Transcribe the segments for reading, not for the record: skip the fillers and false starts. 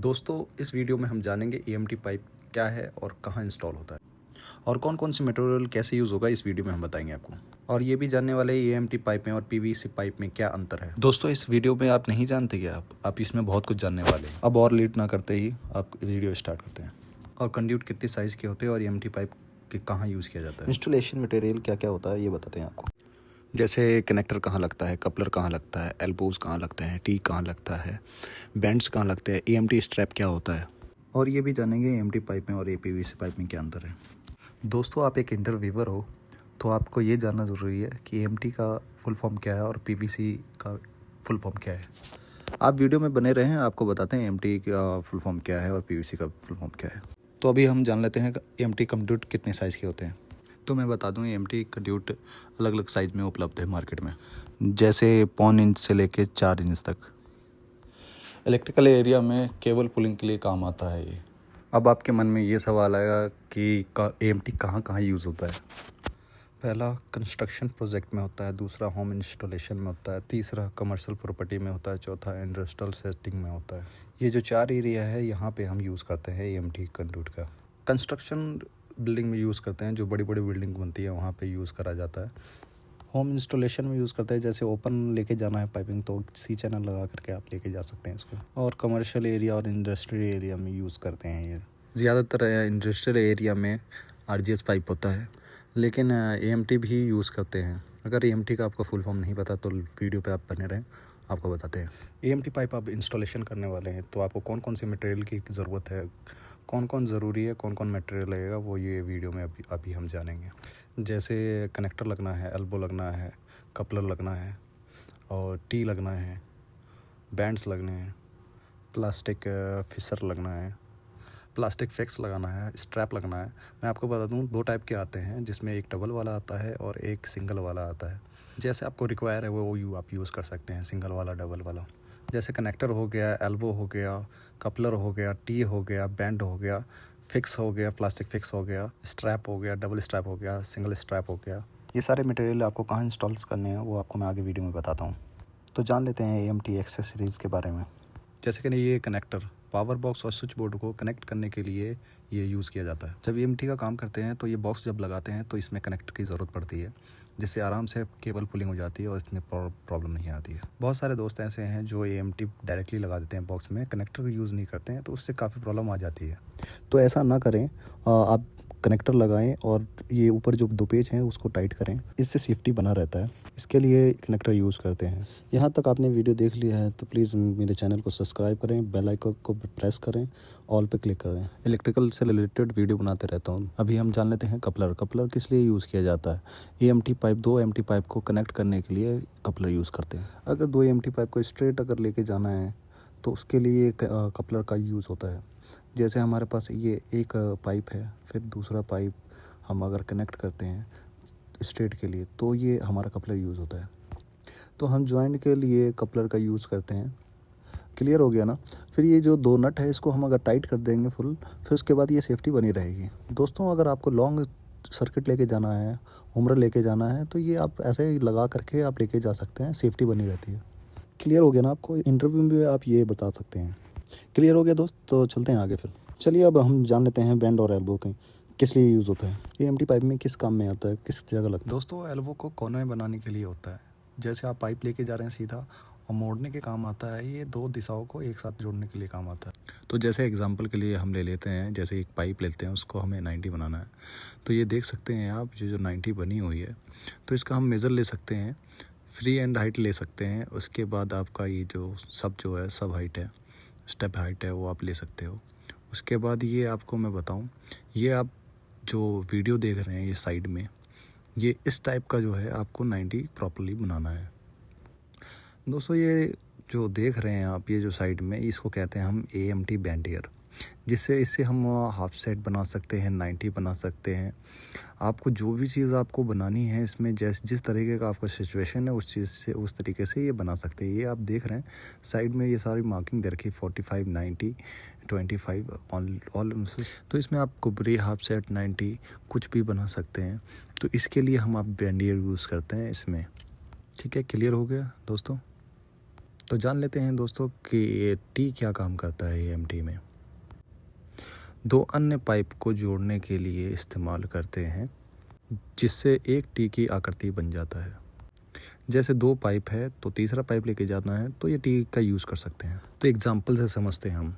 दोस्तों इस वीडियो में हम जानेंगे ईएमटी पाइप क्या है और कहाँ इंस्टॉल होता है और कौन कौन सी मटेरियल कैसे यूज़ होगा इस वीडियो में हम बताएंगे आपको। और ये भी जानने वाले ईएमटी पाइप में और पीवीसी पाइप में क्या अंतर है। दोस्तों इस वीडियो में आप नहीं जानते क्या आप इसमें बहुत कुछ जानने वाले हैं। अब और लेट ना करते ही आप वीडियो स्टार्ट करते हैं। और कंड्यूट कितने साइज़ के होते हैं और ईएमटी पाइप के कहाँ यूज़ किया जाता है। इंस्टॉलेशन मटेरियल क्या क्या होता है ये बताते हैं आपको। जैसे कनेक्टर कहाँ लगता है, कपलर कहाँ लगता है, एल्बोज कहाँ लगते हैं, टी कहाँ लगता है, बैंड्स कहाँ लगते हैं, ईएमटी स्ट्रैप क्या होता है और ये भी जानेंगे ईएमटी पाइप में और पीवीसी पाइप में क्या अंतर है। दोस्तों आप एक इंटरव्यूअर हो तो आपको ये जानना ज़रूरी है कि ईएमटी का फुल फॉर्म क्या है और पीवीसी का फुल फॉर्म क्या है। आप वीडियो में बने रहें, आपको बताते हैं ईएमटी का फुल फॉर्म क्या है और पीवीसी का फुल फॉर्म क्या है। तो अभी हम जान लेते हैं ईएमटी कंड्यूट कितने साइज़ के होते हैं। तो मैं बता दूं ईएमटी कंड्यूट अलग अलग साइज़ में उपलब्ध है मार्केट में, जैसे 0.25 इंच से लेके 4 इंच तक। इलेक्ट्रिकल एरिया में केबल पुलिंग के लिए काम आता है ये। अब आपके मन में ये सवाल आएगा कि ईएमटी कहाँ कहाँ यूज़ होता है। पहला कंस्ट्रक्शन प्रोजेक्ट में होता है, दूसरा होम इंस्टॉलेशन में होता है, तीसरा कमर्शियल प्रॉपर्टी में होता है, चौथा इंडस्ट्रियल सेटिंग में होता है। ये जो 4 एरिया है यहाँ पे हम यूज़ करते हैं ईएमटी कंड्यूट का। कंस्ट्रक्शन बिल्डिंग में यूज़ करते हैं, जो बड़ी बड़ी बिल्डिंग बनती है वहाँ पे यूज़ करा जाता है। होम इंस्टॉलेशन में यूज़ करते हैं, जैसे ओपन लेके जाना है पाइपिंग तो सी चैनल लगा करके आप लेके जा सकते हैं इसको। और कमर्शियल एरिया और इंडस्ट्रियल एरिया में यूज़ करते हैं ये। ज़्यादातर इंडस्ट्रियल एरिया में आरजीएस पाइप होता है, लेकिन ईएमटी भी यूज़ करते हैं। अगर ईएमटी का आपको फुल फॉर्म नहीं पता तो वीडियो पे आप बने रहें, आपको बताते हैं। ईएमटी पाइप आप इंस्टॉलेशन करने वाले हैं तो आपको कौन कौन से मटेरियल की ज़रूरत है, कौन कौन ज़रूरी है, कौन कौन मटेरियल लगेगा, वो ये वीडियो में अभी हम जानेंगे। जैसे कनेक्टर लगना है, एल्बो लगना है, कपलर लगना है और टी लगना है, बैंड्स लगने हैं, प्लास्टिक फिसर लगना है, प्लास्टिक फिक्स लगाना है, स्ट्रैप लगना है। मैं आपको बता दूं 2 टाइप के आते हैं, जिसमें एक डबल वाला आता है और एक सिंगल वाला आता है। जैसे आपको रिक्वायर है वो आप यूज़ कर सकते हैं, सिंगल वाला डबल वाला। जैसे कनेक्टर हो गया, एल्बो हो गया, कपलर हो गया, टी हो गया, बैंड हो गया, फिक्स हो गया, प्लास्टिक फिक्स हो गया, स्ट्रैप हो गया, डबल स्ट्रैप हो गया, सिंगल स्ट्रैप हो गया। ये सारे मटेरियल आपको कहाँ इंस्टॉल करने हैं वो आपको मैं आगे वीडियो में बताता हूँ। तो जान लेते हैं ईएमटी एक्सेसरीज़ के बारे में। जैसे कि ये कनेक्टर पावर बॉक्स और स्विच बोर्ड को कनेक्ट करने के लिए ये यूज़ किया जाता है। जब ईएमटी का काम करते हैं तो ये बॉक्स जब लगाते हैं तो इसमें कनेक्टर की ज़रूरत पड़ती है, जिससे आराम से केबल पुलिंग हो जाती है और इसमें प्रॉब्लम नहीं आती है। बहुत सारे दोस्त ऐसे हैं जो ईएमटी डायरेक्टली लगा देते हैं बॉक्स में, कनेक्टर यूज़ नहीं करते हैं, तो उससे काफ़ी प्रॉब्लम आ जाती है। तो ऐसा ना करें, आप कनेक्टर लगाएं और ये ऊपर जो 2 पेज हैं उसको टाइट करें, इससे सेफ्टी बना रहता है। इसके लिए कनेक्टर यूज़ करते हैं। यहाँ तक आपने वीडियो देख लिया है तो प्लीज़ मेरे चैनल को सब्सक्राइब करें, बेल आइकन को प्रेस करें, ऑल पे क्लिक करें। इलेक्ट्रिकल से रिलेटेड वीडियो बनाते रहता हूँ। अभी हम जान लेते हैं कपलर। कपलर किस लिए यूज़ किया जाता है। ईएमटी पाइप 2 ईएमटी पाइप को कनेक्ट करने के लिए कपलर यूज़ करते हैं। अगर 2 ईएमटी पाइप को स्ट्रेट अगर लेके जाना है तो उसके लिए कपलर का यूज़ होता है। जैसे हमारे पास ये एक पाइप है, फिर दूसरा पाइप हम अगर कनेक्ट करते हैं स्ट्रेट के लिए तो ये हमारा कपलर यूज़ होता है। तो हम जॉइंट के लिए कपलर का यूज़ करते हैं। क्लियर हो गया ना। फिर ये जो 2 नट है इसको हम अगर टाइट कर देंगे फुल, फिर उसके बाद ये सेफ्टी बनी रहेगी। दोस्तों अगर आपको लॉन्ग सर्किट लेके जाना है, उम्र लेके जाना है, तो ये आप ऐसे ही लगा करके आप लेके जा सकते हैं, सेफ्टी बनी रहती है। क्लियर हो गया ना आपको। इंटरव्यू में आप ये बता सकते हैं। क्लियर हो गया दोस्त, तो चलते हैं आगे फिर। चलिए अब हम जान लेते हैं बैंड और एल्बो के किस लिए यूज़ होता है, ईएमटी पाइप में किस काम में आता है, किस जगह लगता है। दोस्तों एल्बो को कोने में बनाने के लिए होता है। जैसे आप पाइप लेके जा रहे हैं सीधा और मोड़ने के काम आता है। ये 2 दिशाओं को एक साथ जोड़ने के लिए काम आता है। तो जैसे एग्जांपल के लिए हम ले लेते हैं, जैसे एक पाइप लेते हैं, उसको हमें 90 बनाना है। तो ये देख सकते हैं आप जो 90 बनी हुई है, तो इसका हम मेज़र ले सकते हैं, फ्री एंड हाइट ले सकते हैं। उसके बाद आपका ये जो सब हाइट है, स्टेप हाइट है, वो आप ले सकते हो। उसके बाद ये आपको मैं बताऊं, ये आप जो वीडियो देख रहे हैं ये साइड में, ये इस टाइप का जो है आपको 90 प्रॉपर्ली बनाना है। दोस्तों ये जो देख रहे हैं आप, ये जो साइड में, इसको कहते हैं हम ईएमटी बैंडियर, जिससे इससे हम हाफ सेट बना सकते हैं, 90 बना सकते हैं। आपको जो भी चीज़ आपको बनानी है इसमें जिस तरीके का आपका सिचुएशन है उस चीज़ से उस तरीके से ये बना सकते हैं। ये आप देख रहे हैं साइड में ये सारी मार्किंग दे रखी है, 45, 90, 25 ऑल। तो इसमें आप कुबरी, हाफ सेट, 90 कुछ भी बना सकते हैं। तो इसके लिए हम आप बैंडियर यूज़ करते हैं इसमें। ठीक है, क्लियर हो गया दोस्तों। तो जान लेते हैं दोस्तों कि ये टी क्या काम करता है एएमटी में। दो अन्य पाइप को जोड़ने के लिए इस्तेमाल करते हैं, जिससे एक टी की आकृति बन जाता है। जैसे दो पाइप है तो तीसरा पाइप लेके जाना है तो ये टी का यूज़ कर सकते हैं। तो एग्जांपल से समझते हैं हम।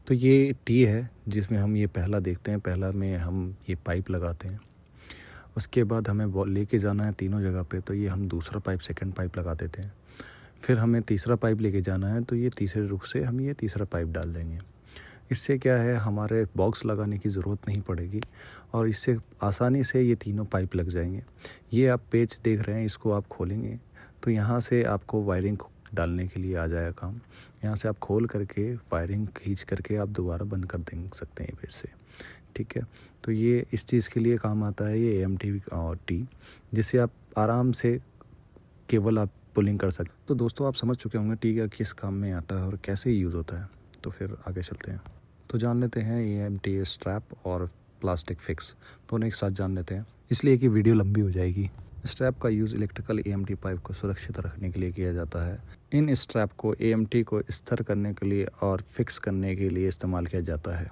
तो ये टी है जिसमें हम ये पहला देखते हैं, पहला में हम ये पाइप लगाते हैं। उसके बाद हमें लेके जाना है तीनों जगह पे, तो ये हम दूसरा पाइप सेकंड पाइप लगा देते हैं। फिर हमें तीसरा पाइप लेके जाना है तो ये तीसरे रुख से हम ये तीसरा पाइप डाल देंगे। इससे क्या है, हमारे बॉक्स लगाने की ज़रूरत नहीं पड़ेगी और इससे आसानी से ये तीनों पाइप लग जाएंगे। ये आप पेज देख रहे हैं, इसको आप खोलेंगे तो यहाँ से आपको वायरिंग डालने के लिए आ जाएगा काम। यहाँ से आप खोल करके वायरिंग खींच करके आप दोबारा बंद कर दे सकते हैं पेज से, ठीक है। तो ये इस चीज़ के लिए काम आता है ये एएमटी और टी, जिससे आप आराम से केबल आप पुलिंग कर सकते। तो दोस्तों आप समझ चुके होंगे टी का किस काम में आता है और कैसे यूज़ होता है। तो फिर आगे चलते हैं। तो जान लेते हैं एएमटी स्ट्रैप और प्लास्टिक फिक्स दोनों एक साथ जान लेते हैं, इसलिए कि वीडियो लंबी हो जाएगी। स्ट्रैप का यूज़ इलेक्ट्रिकल एएमटी पाइप को सुरक्षित रखने के लिए किया जाता है। इन स्ट्रैप को एएमटी को स्थिर करने के लिए और फिक्स करने के लिए इस्तेमाल किया जाता है।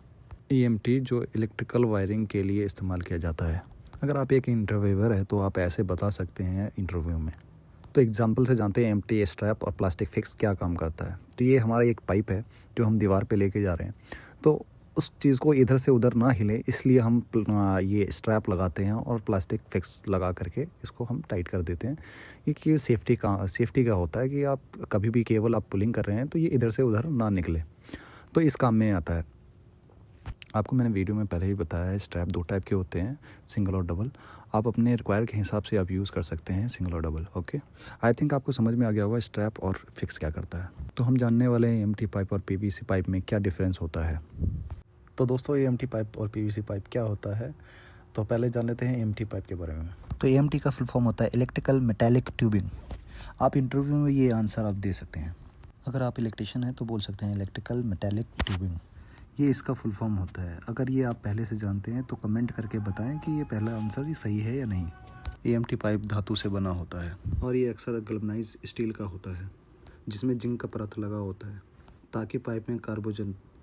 एएमटी जो इलेक्ट्रिकल वायरिंग के लिए इस्तेमाल किया जाता है। अगर आप एक इंटरव्यूअर है तो आप ऐसे बता सकते हैं इंटरव्यू में। तो एग्जांपल से जानते हैं एएमटी स्ट्रैप और प्लास्टिक फिक्स क्या काम करता है। तो ये हमारा एक पाइप है जो हम दीवार पे लेके जा रहे हैं, तो उस चीज़ को इधर से उधर ना हिले इसलिए हम ये स्ट्रैप लगाते हैं और प्लास्टिक फिक्स लगा करके इसको हम टाइट कर देते हैं। ये कि सेफ्टी का होता है कि आप कभी भी केबल आप पुलिंग कर रहे हैं तो ये इधर से उधर ना निकले, तो इस काम में आता है। आपको मैंने वीडियो में पहले ही बताया है, स्ट्रैप दो टाइप के होते हैं, सिंगल और डबल। आप अपने रिक्वायर के हिसाब से आप यूज़ कर सकते हैं सिंगल और डबल। ओके, आई थिंक आपको समझ में आ गया होगा स्ट्रैप और फिक्स क्या करता है। तो हम जानने वाले हैं एएमटी पाइप और पीवीसी पाइप में क्या डिफरेंस होता है। तो दोस्तों एएमटी पाइप और पीवीसी पाइप क्या होता है, तो पहले जान लेते हैं एएमटी पाइप के बारे में। तो एएमटी का फुल फॉर्म होता है इलेक्ट्रिकल मेटालिक ट्यूबिंग। आप इंटरव्यू में ये आंसर आप दे सकते हैं। अगर आप इलेक्ट्रिशियन हैं तो बोल सकते हैं इलेक्ट्रिकल मेटालिक ट्यूबिंग, ये इसका फुल फॉर्म होता है। अगर ये आप पहले से जानते हैं तो कमेंट करके बताएं कि ये पहला आंसर ही सही है या नहीं। एएमटी पाइप धातु से बना होता है और ये अक्सर गैल्वेनाइज्ड स्टील का होता है, जिसमें जिंक का परत लगा होता है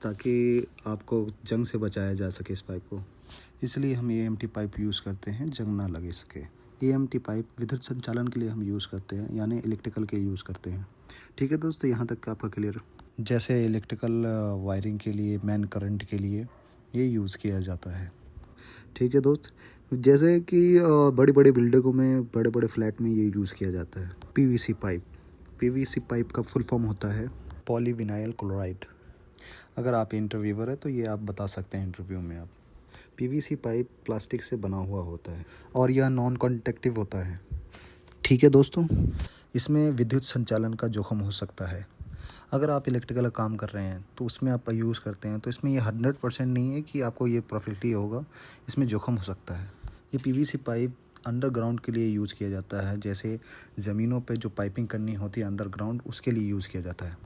ताकि आपको जंग से बचाया जा सके इस पाइप को। इसलिए हम एएमटी पाइप यूज़ करते हैं, जंग ना लगे सके। एएमटी पाइप विद्युत संचालन के लिए हम यूज़ करते हैं, यानी इलेक्ट्रिकल के यूज़ करते हैं। ठीक है दोस्तों, यहाँ तक आपका क्लियर। जैसे इलेक्ट्रिकल वायरिंग के लिए, मेन करंट के लिए ये यूज़ किया जाता है। ठीक है दोस्त, जैसे कि बड़ी बड़ी बिल्डिंगों में, बड़े बड़े फ्लैट में ये यूज़ किया जाता है। पीवीसी पाइप का फुल फॉर्म होता है पॉलीविनाइल क्लोराइड। अगर आप इंटरव्यूअर है तो ये आप बता सकते हैं इंटरव्यू में आप। पीवीसी पाइप प्लास्टिक से बना हुआ होता है और यह नॉन कॉन्डक्टिव होता है। ठीक है दोस्तों, इसमें विद्युत संचालन का जोखिम हो सकता है। अगर आप इलेक्ट्रिकल काम कर रहे हैं तो उसमें आप यूज़ करते हैं, तो इसमें ये 100% नहीं है कि आपको ये प्रॉफिट ही होगा, इसमें जोखिम हो सकता है। ये पीवीसी पाइप अंडरग्राउंड के लिए यूज़ किया जाता है, जैसे ज़मीनों पे जो पाइपिंग करनी होती है अंडरग्राउंड, उसके लिए यूज़ किया जाता है।